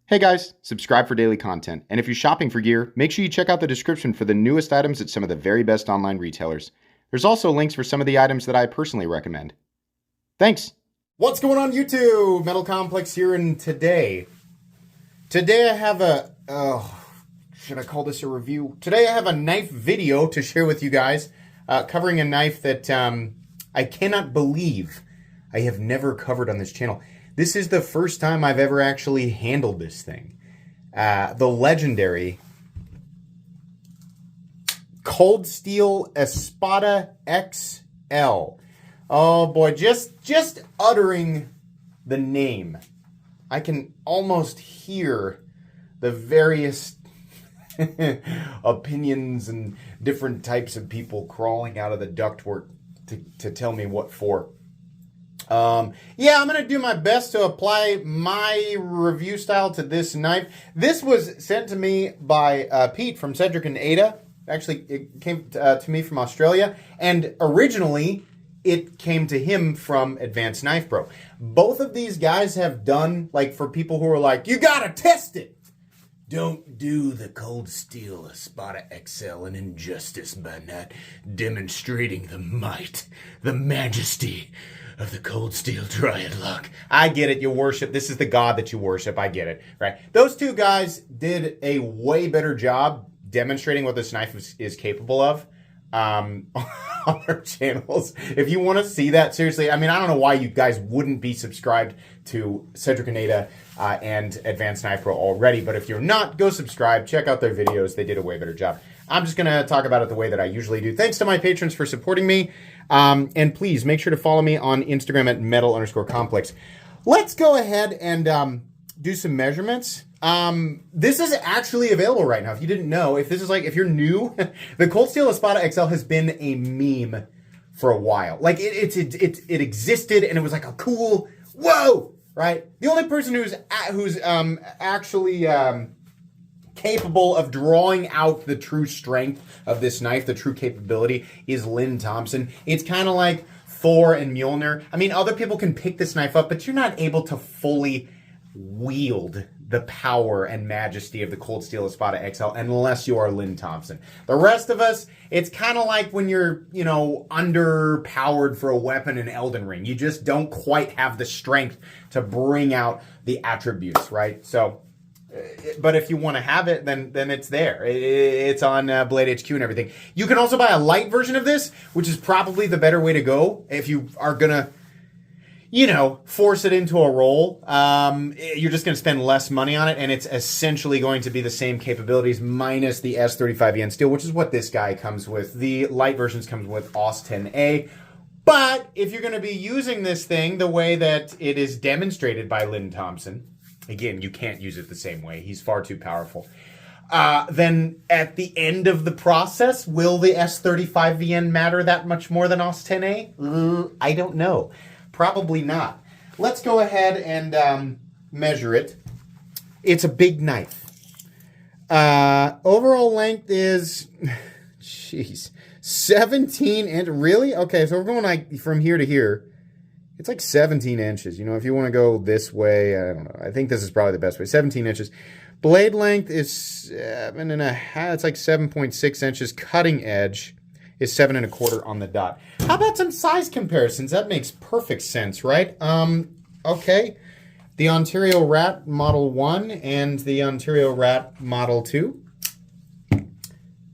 Hey guys, subscribe for daily content. And if you're shopping for gear, make sure you check out the description for the newest items at some of the very best online retailers. There's also links for some of the items that I personally recommend. Thanks! What's going on YouTube? Metal Complex here, and today I have should I call this a review? Today I have a knife video to share with you guys, covering a knife that I cannot believe I have never covered on this channel. This is the first time I've ever actually handled this thing. The legendary Cold Steel Espada XL. Oh boy, just uttering the name, I can almost hear the various opinions and different types of people crawling out of the ductwork to tell me what for. Yeah, I'm going to do my best to apply my review style to this knife. This was sent to me by Pete from Cedric and Ada. Actually, it came to me from Australia, and originally it came to him from Advanced Knife Pro. Both of these guys have done, like, for people who are like, you got to test it. Don't do the Cold Steel Espada XL an injustice by not demonstrating the might, the majesty of the Cold Steel Triad Lock. I get it, you worship. This is the god that you worship. I get it, right? Those two guys did a way better job demonstrating what this knife is capable of on our channels. If you want to see that, seriously, I mean, I don't know why you guys wouldn't be subscribed to Cedric and Ada and Advanced Knife Pro already, but if you're not, go subscribe, check out their videos. They did a way better job. I'm just going to talk about it the way that I usually do. Thanks to my patrons for supporting me. And please make sure to follow me on Instagram at metal_complex. Let's go ahead and do some measurements. This is actually available right now. If you didn't know, if you're new, the Cold Steel Espada XL has been a meme for a while. Like it existed, and it was like a cool, whoa, right? The only person who's actually capable of drawing out the true strength of this knife, the true capability, is Lynn Thompson. It's kind of like Thor and Mjolnir. I mean, other people can pick this knife up, but you're not able to fully wield the power and majesty of the Cold Steel Espada XL unless you are Lynn Thompson. The rest of us, it's kind of like when you're, underpowered for a weapon in Elden Ring. You just don't quite have the strength to bring out the attributes, right? So, but if you want to have it, then it's there. It's on Blade HQ and everything. You can also buy a light version of this, which is probably the better way to go if you are gonna, force it into a roll. You're just gonna spend less money on it, and it's essentially going to be the same capabilities minus the S35EN steel, which is what this guy comes with. The light versions comes with AUS 10A. But if you're gonna be using this thing the way that it is demonstrated by Lynn Thompson, again, you can't use it the same way. He's far too powerful. Then at the end of the process, will the S35VN matter that much more than AUS 10A? I don't know. Probably not. Let's go ahead and measure it. It's a big knife. Overall length is, 17 inches. Really? Okay, so we're going like from here to here. It's like 17 inches. If you want to go this way, I don't know. I think this is probably the best way. 17 inches. Blade length is 7.5. It's like 7.6 inches. Cutting edge is 7.25 on the dot. How about some size comparisons? That makes perfect sense, right? Okay. The Ontario Rat Model 1 and the Ontario Rat Model 2.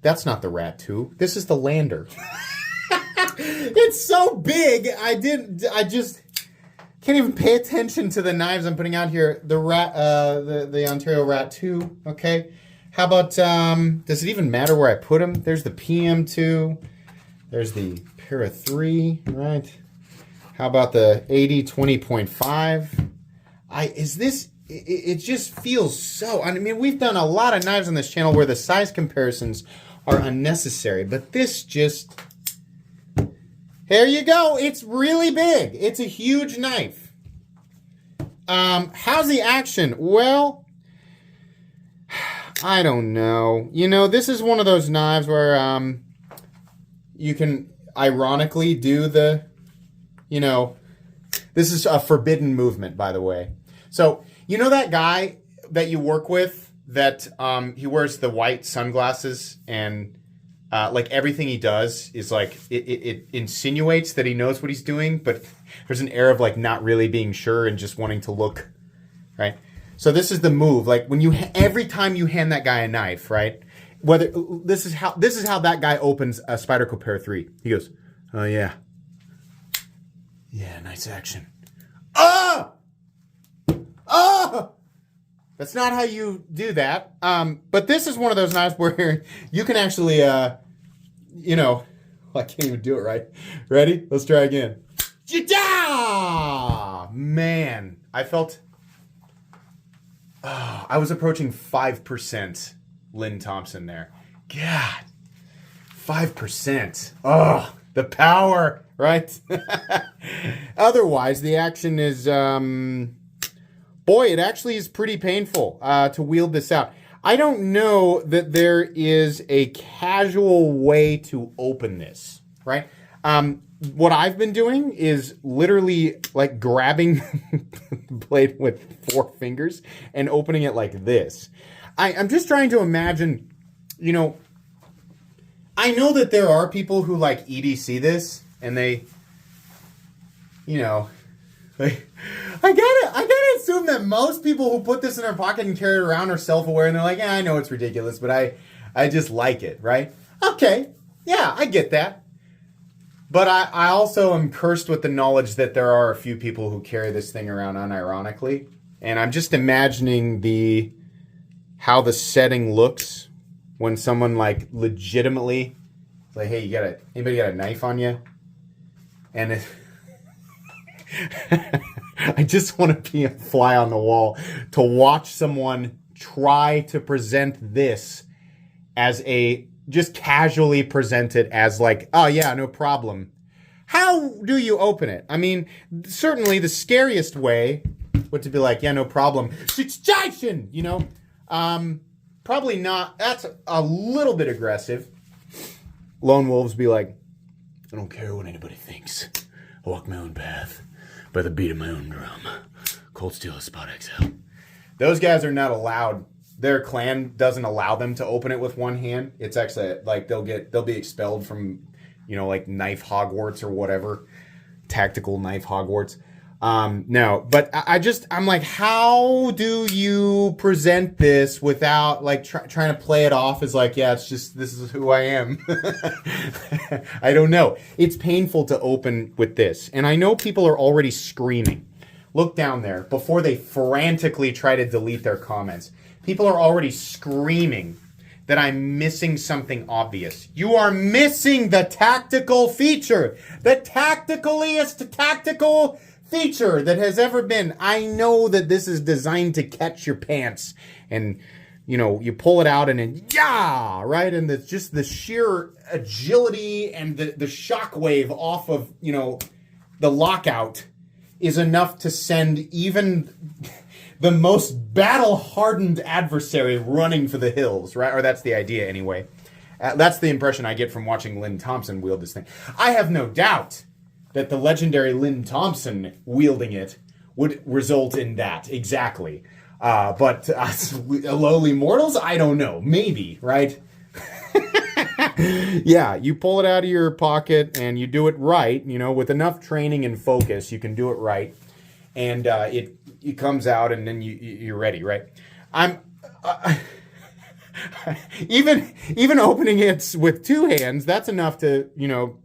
That's not the Rat 2. This is the Lander. It's so big, I just can't even pay attention to the knives I'm putting out here. The Ontario Rat 2, okay. How about, does it even matter where I put them? There's the PM2. There's the Para 3, right? How about the 80-20.5? It just feels so, I mean, we've done a lot of knives on this channel where the size comparisons are unnecessary, but this just... There you go. It's really big. It's a huge knife. How's the action? Well, I don't know. This is one of those knives where you can ironically do the, this is a forbidden movement, by the way. So, that guy that you work with that he wears the white sunglasses and like everything he does is like it insinuates that he knows what he's doing, but there's an air of like not really being sure and just wanting to look, right? So this is the move. Like when you every time you hand that guy a knife, right? Whether this is how that guy opens a Spyderco Pair 3. He goes, "Oh yeah, nice action." Ah! That's not how you do that. But this is one of those knives where you can actually, you know, I can't even do it right. Ready? Let's try again. Man, I felt, I was approaching 5% Lynn Thompson there. God, 5%. Oh, the power, right? Otherwise, the action is, boy, it actually is pretty painful to wield this out. I don't know that there is a casual way to open this, right? What I've been doing is literally like grabbing the blade with 4 fingers and opening it like this. I'm just trying to imagine, you know, I know that there are people who like EDC this and they, you know, like, I gotta assume that most people who put this in their pocket and carry it around are self-aware and they're like, yeah, I know it's ridiculous, but I just like it, right? Okay, yeah, I get that. But I also am cursed with the knowledge that there are a few people who carry this thing around unironically. And I'm just imagining how the setting looks when someone like legitimately like, hey, anybody got a knife on you? And I just want to be a fly on the wall to watch someone try to present this as just casually present it as like, oh yeah, no problem. How do you open it? I mean, certainly the scariest way would to be like, yeah, no problem. Situation, you know? Probably not. That's a little bit aggressive. Lone wolves be like, I don't care what anybody thinks. I walk my own path by the beat of my own drum. Cold Steel Espada XL. Those guys are not allowed. Their clan doesn't allow them to open it with one hand. It's actually like they'll be expelled from, you know, like knife Hogwarts or whatever, tactical knife Hogwarts. No, but I'm like, how do you present this without like trying to play it off as like, yeah, it's just, this is who I am. I don't know. It's painful to open with this. And I know people are already screaming. Look down there before they frantically try to delete their comments. People are already screaming that I'm missing something obvious. You are missing the tactical feature. The tacticaliest tactical feature that has ever been. I know that this is designed to catch your pants and, you know, you pull it out and then, yeah, right? And it's just the sheer agility and the shock wave off of, you know, the lockout is enough to send even the most battle-hardened adversary running for the hills, right? Or that's the idea anyway. That's the impression I get from watching Lynn Thompson wield this thing. I have no doubt that the legendary Lynn Thompson wielding it would result in that, exactly. But us lowly mortals, I don't know. Maybe, right? Yeah, you pull it out of your pocket and you do it right, you know, with enough training and focus, you can do it right. And it comes out and then you're ready, right? Even opening it with 2 hands, that's enough to, you know,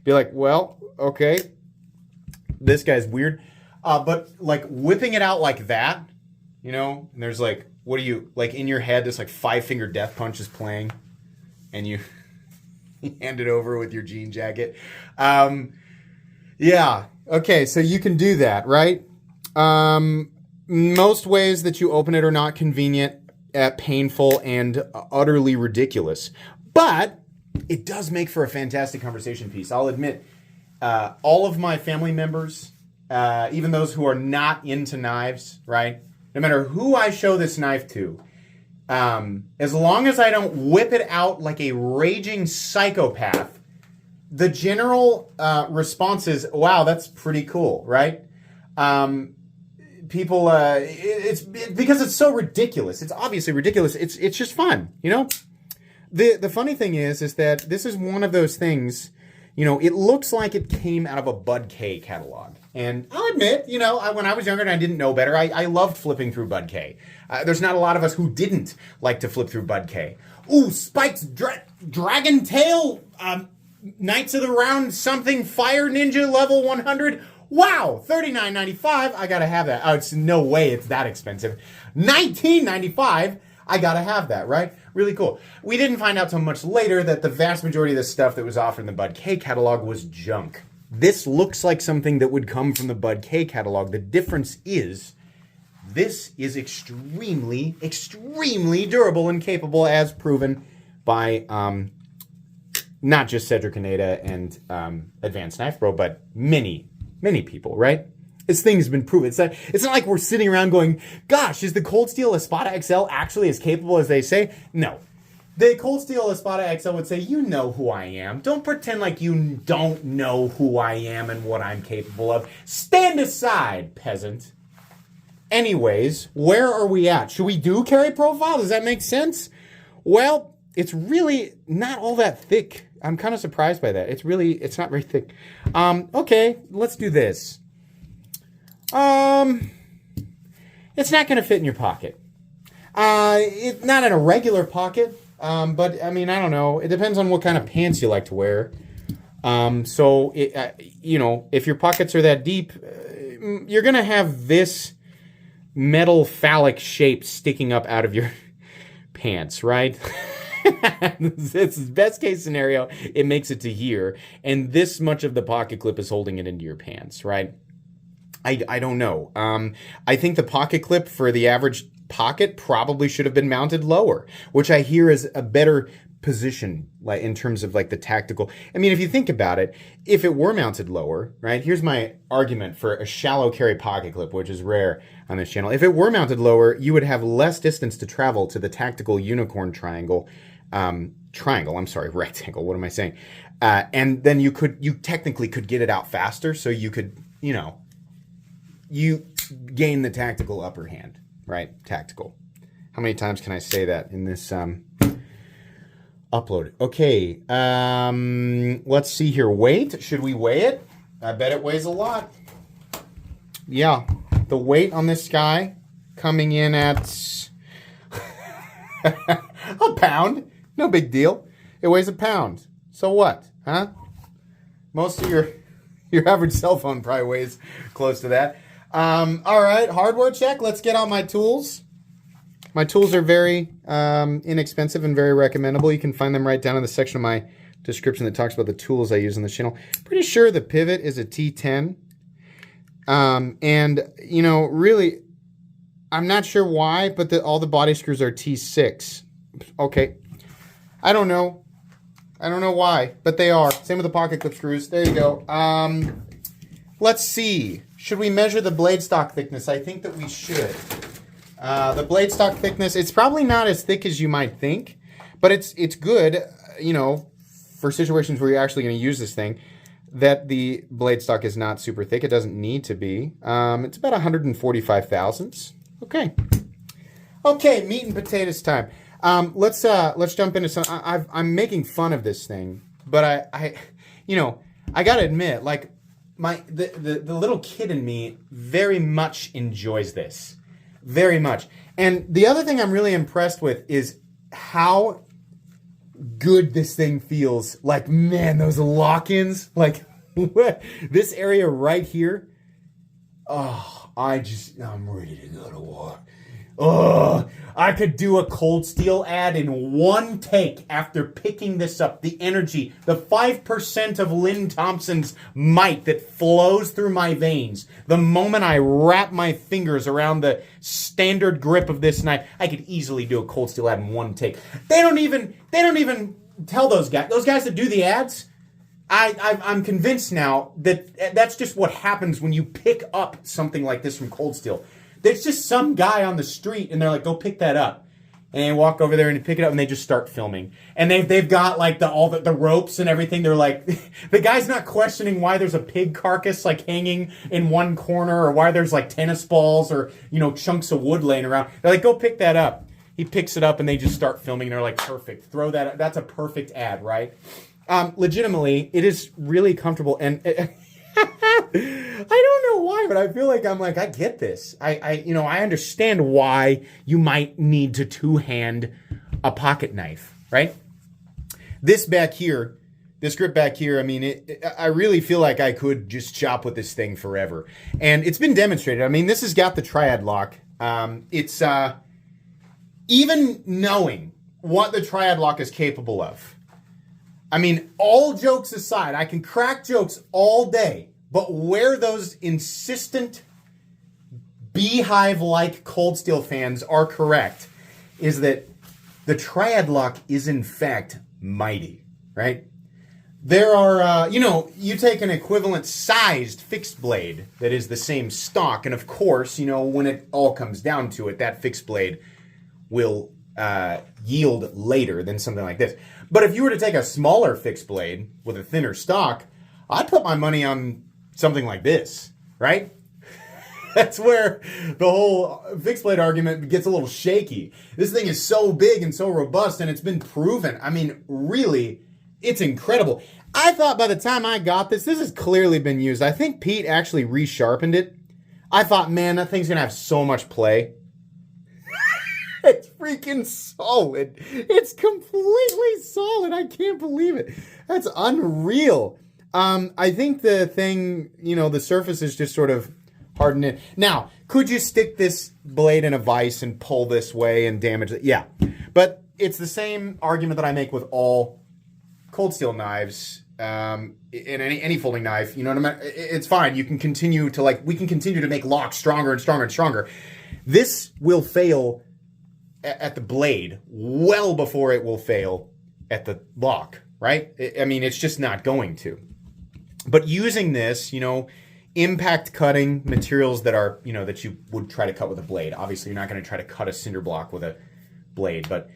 be like, well, okay, this guy's weird. But like whipping it out like that, you know, and there's like, what are you, like in your head, this like 5-finger death punch is playing and you hand it over with your jean jacket. Yeah. Okay. So you can do that, right? Most ways that you open it are not convenient, painful, and utterly ridiculous. But it does make for a fantastic conversation piece. I'll admit, all of my family members, even those who are not into knives, right? No matter who I show this knife to, as long as I don't whip it out like a raging psychopath, the general response is, wow, that's pretty cool, right? people, it's because it's so ridiculous. It's obviously ridiculous. It's just fun, you know? The funny thing is that this is one of those things, you know, it looks like it came out of a Bud K catalog. And I'll admit, you know, when I was younger and I didn't know better, I loved flipping through Bud K. There's not a lot of us who didn't like to flip through Bud K. Ooh, Spike's Dragon Tail, Knights of the Round something Fire Ninja level 100. Wow, $39.95. I gotta have that. Oh, it's no way it's that expensive. $19.95. I gotta have that, right? Really cool. We didn't find out till much later that the vast majority of the stuff that was offered in the Bud K catalog was junk. This looks like something that would come from the Bud K catalog. The difference is this is extremely, extremely durable and capable, as proven by not just Cedric Kaneda and Advanced Knife Pro, but many people, right? This thing has been proven. It's not like we're sitting around going, gosh, is the Cold Steel Espada XL actually as capable as they say? No. The Cold Steel Espada XL would say, you know who I am. Don't pretend like you don't know who I am and what I'm capable of. Stand aside, peasant. Anyways, where are we at? Should we do carry profile? Does that make sense? Well, it's really not all that thick. I'm kind of surprised by that. It's not very thick. Okay, let's do this. It's not going to fit in your pocket. It's not in a regular pocket, but I mean, I don't know. It depends on what kind of pants you like to wear. So, you know, if your pockets are that deep, you're going to have this metal phallic shape sticking up out of your pants, right? It's best case scenario, it makes it to here, and this much of the pocket clip is holding it into your pants, right? I don't know. I think the pocket clip for the average pocket probably should have been mounted lower, which I hear is a better position, like in terms of like the tactical. I mean, if you think about it, if it were mounted lower, right? Here's my argument for a shallow carry pocket clip, which is rare on this channel. If it were mounted lower, you would have less distance to travel to the tactical unicorn rectangle. What am I saying? And then you technically could get it out faster, so you could, you know, you gain the tactical upper hand, right? Tactical. How many times can I say that in this upload? Okay, let's see here. Weight, should we weigh it? I bet it weighs a lot. Yeah, the weight on this guy coming in at a pound. No big deal. It weighs a pound. So what, huh? Most of your average cell phone probably weighs close to that. All right, hardware check. Let's get out my tools. My tools are very inexpensive and very recommendable. You can find them right down in the section of my description that talks about the tools I use on the channel. Pretty sure the pivot is a T10. And, you know, really, I'm not sure why, but all the body screws are T6. Okay. I don't know. I don't know why, but they are. Same with the pocket clip screws. There you go. Let's see. Should we measure the blade stock thickness? I think that we should. The blade stock thickness, it's probably not as thick as you might think, but it's good, you know, for situations where you're actually going to use this thing, that the blade stock is not super thick. It doesn't need to be. It's about 145 thousandths. Okay. Okay, meat and potatoes time. Let's jump into some. I'm making fun of this thing, but I you know, I gotta admit, like the little kid in me very much enjoys this, very much. And the other thing I'm really impressed with is how good this thing feels. Like, man, those lock-ins, like this area right here. Oh, I'm ready to go to war. Oh, I could do a Cold Steel ad in one take after picking this up. The energy, the 5% of Lynn Thompson's might that flows through my veins. The moment I wrap my fingers around the standard grip of this knife, I could easily do a Cold Steel ad in one take. They don't even tell those guys that do the ads. I'm convinced now that that's just what happens when you pick up something like this from Cold Steel. There's just some guy on the street, and they're like, go pick that up. And they walk over there and pick it up and they just start filming. And they've got like all the ropes and everything. They're like, the guy's not questioning why there's a pig carcass like hanging in one corner or why there's like tennis balls or, chunks of wood laying around. They're like, go pick that up. He picks it up and they just start filming. They're like, perfect. Throw that. That's a perfect ad, right? Legitimately, it is really comfortable. And I don't know why, but I feel like I get this. I understand why you might need to two-hand a pocket knife, right? This back here, this grip back here, I really feel like I could just chop with this thing forever. And it's been demonstrated. This has got the triad lock. It's even knowing what the triad lock is capable of. All jokes aside, I can crack jokes all day. But where those insistent beehive-like Cold Steel fans are correct is that the triad lock is in fact mighty, right? There are, you take an equivalent sized fixed blade that is the same stock, and of course, when it all comes down to it, that fixed blade will yield later than something like this. But if you were to take a smaller fixed blade with a thinner stock, I'd put my money on something like this, right? That's where the whole fixed blade argument gets a little shaky. This thing is so big and so robust, and it's been proven. Really, it's incredible. I thought by the time I got this has clearly been used. I think Pete actually resharpened it. I thought, man, that thing's going to have so much play. It's freaking solid. It's completely solid. I can't believe it. That's unreal. I think the thing, the surface is just sort of hardened in. Now, could you stick this blade in a vise and pull this way and damage it? Yeah. But it's the same argument that I make with all Cold Steel knives, in any folding knife. No matter, it's fine. You can continue to we can continue to make locks stronger and stronger and stronger. This will fail at the blade well before it will fail at the lock, right? It's just not going to. But using this, impact cutting materials that are, that you would try to cut with a blade. Obviously, you're not going to try to cut a cinder block with a blade. But,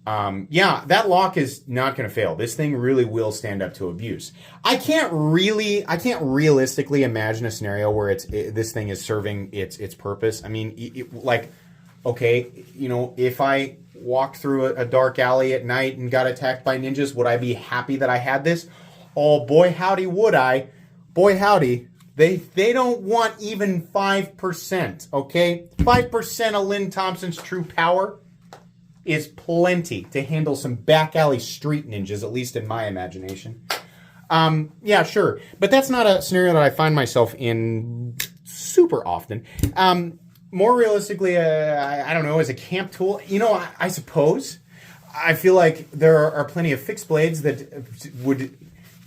that lock is not going to fail. This thing really will stand up to abuse. I can't realistically imagine a scenario where this thing is serving its purpose. Okay, if I walked through a dark alley at night and got attacked by ninjas, would I be happy that I had this? Oh, boy, howdy, would I. Boy, howdy. They don't want even 5%, okay? 5% of Lynn Thompson's true power is plenty to handle some back alley street ninjas, at least in my imagination. Yeah, sure. But that's not a scenario that I find myself in super often. More realistically, I don't know, as a camp tool, I suppose. I feel like there are plenty of fixed blades that would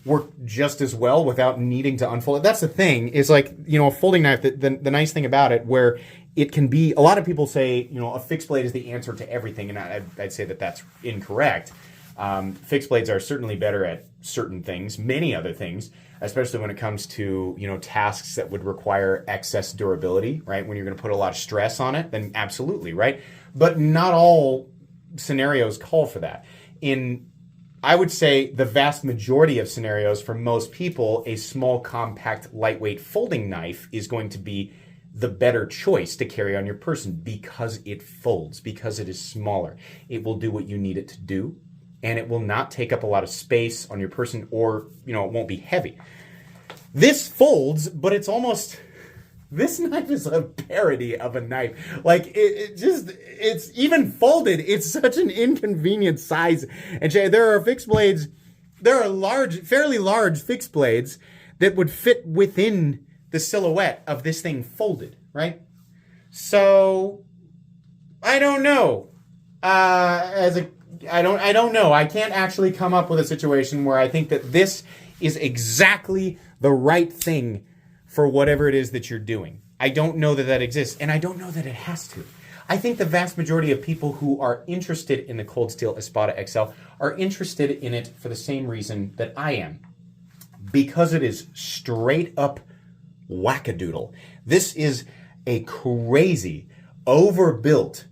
work just as well without needing to unfold it. That's the thing, is a folding knife, the nice thing about it, where it can be, a lot of people say, a fixed blade is the answer to everything, and I'd say that that's incorrect. Fixed blades are certainly better at certain things, many other things, especially when it comes to, tasks that would require excess durability, right? When you're going to put a lot of stress on it, then absolutely, right? But not all scenarios call for that. I would say the vast majority of scenarios for most people, a small, compact, lightweight folding knife is going to be the better choice to carry on your person because it folds, because it is smaller. It will do what you need it to do, and it will not take up a lot of space on your person, or, it won't be heavy. This folds, but it's almost... This knife is a parody of a knife. It's even folded. It's such an inconvenient size. And there are fixed blades, there are fairly large fixed blades that would fit within the silhouette of this thing folded, right? So, I don't know. I don't know. I can't actually come up with a situation where I think that this is exactly the right thing for whatever it is that you're doing. I don't know that exists, and I don't know that it has to. I think the vast majority of people who are interested in the Cold Steel Espada XL are interested in it for the same reason that I am. Because it is straight up wackadoodle. This is a crazy, overbuilt,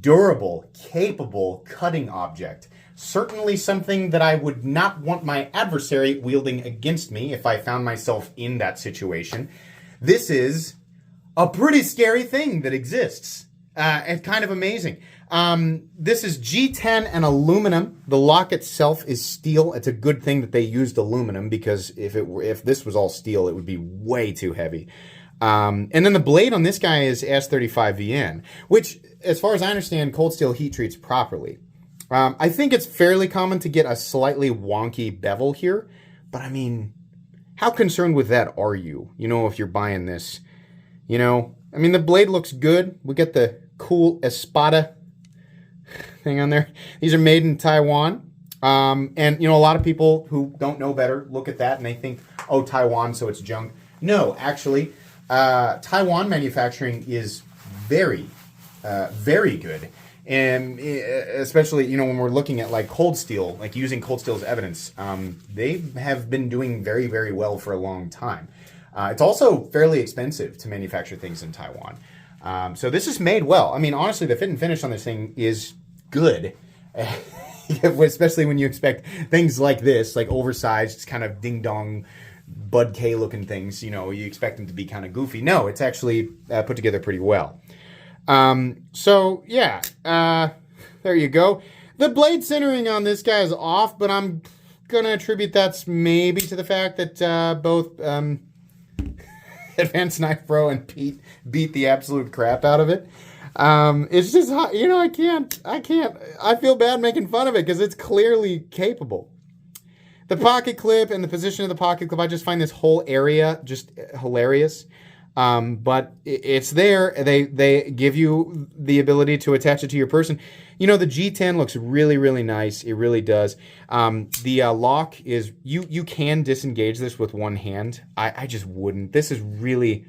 durable, capable cutting object. Certainly something that I would not want my adversary wielding against me if I found myself in that situation. This is a pretty scary thing that exists. It's kind of amazing. This is G10 and aluminum. The lock itself is steel. It's a good thing that they used aluminum, because if this was all steel, it would be way too heavy. And then the blade on this guy is S35VN, which, as far as I understand, cold steel heat treats properly. I think it's fairly common to get a slightly wonky bevel here, but I mean, how concerned with that are you? You know, if you're buying this, you know, I mean, the blade looks good. We get the cool Espada thing on there. These are made in Taiwan. And, you know, a lot of people who don't know better look at that and they think, oh, Taiwan, so it's junk. No, actually, Taiwan manufacturing is very, very good. And especially, you know, when we're looking at like cold steel, like using cold steel as evidence, they have been doing very, very well for a long time. It's also fairly expensive to manufacture things in Taiwan. So this is made well. I mean, honestly, the fit and finish on this thing is good, especially when you expect things like this, like oversized, kind of ding-dong, Bud K looking things. You know, you expect them to be kind of goofy. No, it's actually put together pretty well. So yeah, there you go. The blade centering on this guy is off, but I'm gonna attribute that maybe to the fact that both Advanced Knife Pro and Pete beat the absolute crap out of it. It's just, you know, I can't. I feel bad making fun of it because it's clearly capable. The pocket clip and the position of the pocket clip, I just find this whole area just hilarious. But it's there. They give you the ability to attach it to your person. You know, the G10 looks really, really nice. It really does. The lock is, you can disengage this with one hand. I just wouldn't. This is really,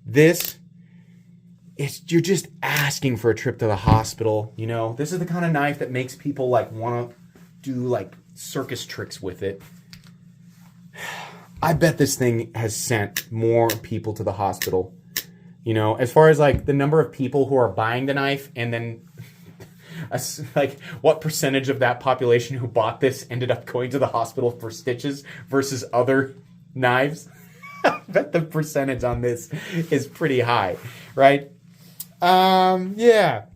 you're just asking for a trip to the hospital. You know, this is the kind of knife that makes people like want to do like circus tricks with it. I bet this thing has sent more people to the hospital. You know, as far as like the number of people who are buying the knife, and then like what percentage of that population who bought this ended up going to the hospital for stitches versus other knives. I bet the percentage on this is pretty high, right? Yeah.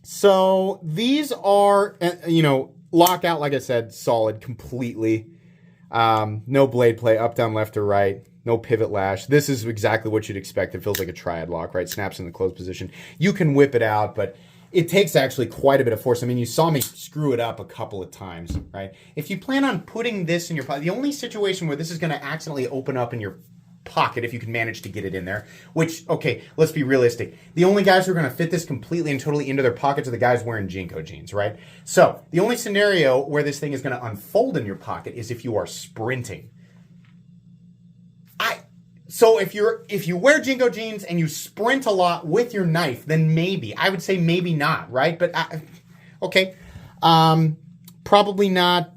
So these are, you know, lockout, like I said, solid completely. No blade play, up, down, left, or right. No pivot lash. This is exactly what you'd expect. It feels like a triad lock, right? Snaps in the closed position. You can whip it out, but it takes actually quite a bit of force. I mean, you saw me screw it up a couple of times, right? If you plan on putting this in your pocket, the only situation where this is going to accidentally open up in your pocket, if you can manage to get it in there, which, okay, let's be realistic. The only guys who are going to fit this completely and totally into their pockets are the guys wearing Jinko jeans, right? So the only scenario where this thing is going to unfold in your pocket is if you are sprinting. So if you wear Jinko jeans and you sprint a lot with your knife, then maybe. I would say maybe not, right? But okay. Probably not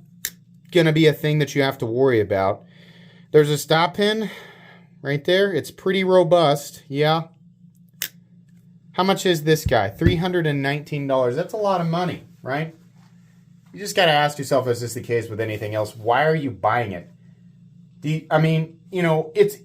going to be a thing that you have to worry about. There's a stop pin right there. It's pretty robust. Yeah. How much is this guy? $319. That's a lot of money, right? You just got to ask yourself, is this the case with anything else? Why are you buying it? I mean, you know, it's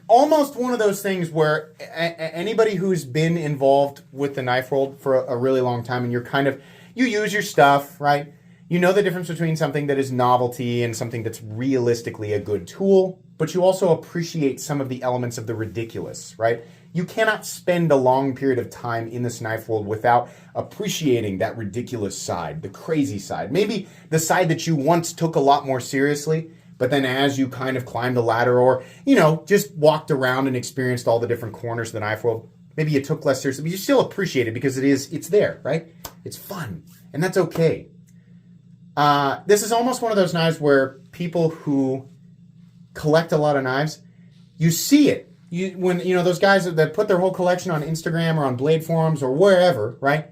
almost one of those things where anybody who's been involved with the knife world for a really long time, and you use your stuff, right? You know the difference between something that is novelty and something that's realistically a good tool, but you also appreciate some of the elements of the ridiculous, right? You cannot spend a long period of time in this knife world without appreciating that ridiculous side, the crazy side. Maybe the side that you once took a lot more seriously, but then as you kind of climbed the ladder or, you know, just walked around and experienced all the different corners of the knife world, maybe you took less seriously, but you still appreciate it because it's there, right? It's fun, and that's okay. This is almost one of those knives where people who collect a lot of knives, you see it. When those guys that put their whole collection on Instagram or on Blade forums or wherever, right?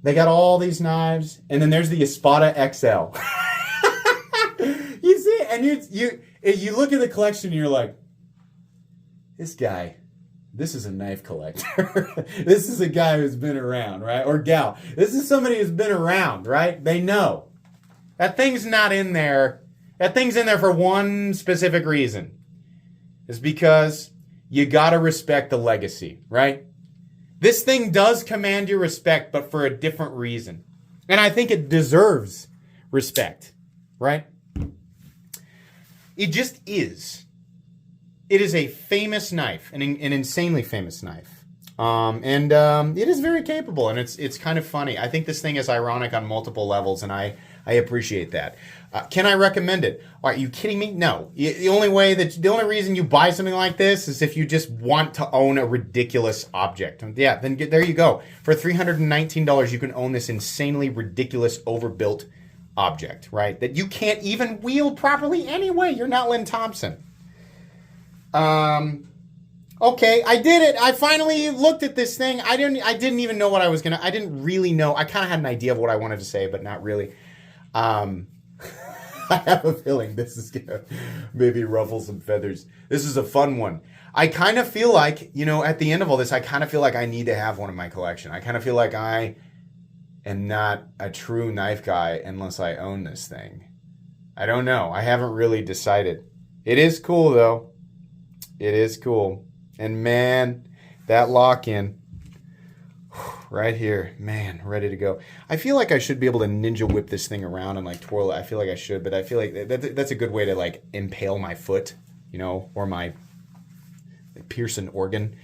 They got all these knives, and then there's the Espada XL. You see, and you look at the collection, and you're like, this guy this is a knife collector. This is a guy who's been around, right? Or gal. This is somebody who's been around, right? They know. That thing's not in there. That thing's in there for one specific reason. It's because you gotta respect the legacy, right? This thing does command your respect, but for a different reason. And I think it deserves respect, right? It just is. It is a famous knife, an insanely famous knife. It is very capable, and it's kind of funny. I think this thing is ironic on multiple levels, and I appreciate that. Can I recommend it? Are you kidding me? No. The only reason you buy something like this is if you just want to own a ridiculous object. Yeah, then there you go. For $319, you can own this insanely ridiculous, overbuilt object, right? That you can't even wield properly anyway. You're not Lynn Thompson. Okay, I did it. I finally looked at this thing. I didn't even know what I didn't really know. I kind of had an idea of what I wanted to say, but not really. I have a feeling this is gonna maybe ruffle some feathers. This is a fun one. I kind of feel like, at the end of all this, I kind of feel like I need to have one in my collection. I kind of feel like I am not a true knife guy unless I own this thing. I don't know. I haven't really decided. It is cool, though. It is cool. And man, that lock-in right here, man, ready to go. I feel like I should be able to ninja whip this thing around and like twirl it. I feel like I should, but I feel like that's a good way to like impale my foot, or my Pearson organ.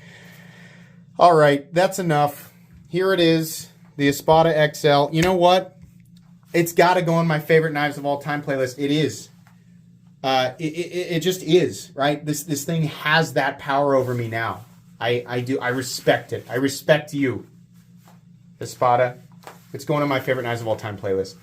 All right, that's enough. Here it is, the Espada XL. You know what? It's got to go on my favorite knives of all time playlist. It is. It just is, right? This thing has that power over me now. I do. I respect it. I respect you, Espada. It's going on my favorite knives of all time playlist.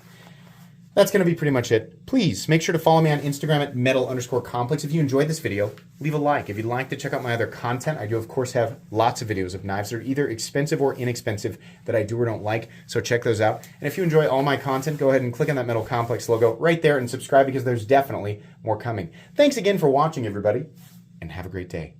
That's going to be pretty much it. Please make sure to follow me on Instagram at metal_complex. If you enjoyed this video, leave a like. If you'd like to check out my other content, I do, of course, have lots of videos of knives that are either expensive or inexpensive that I do or don't like, so check those out. And if you enjoy all my content, go ahead and click on that Metal Complex logo right there and subscribe because there's definitely more coming. Thanks again for watching, everybody, and have a great day.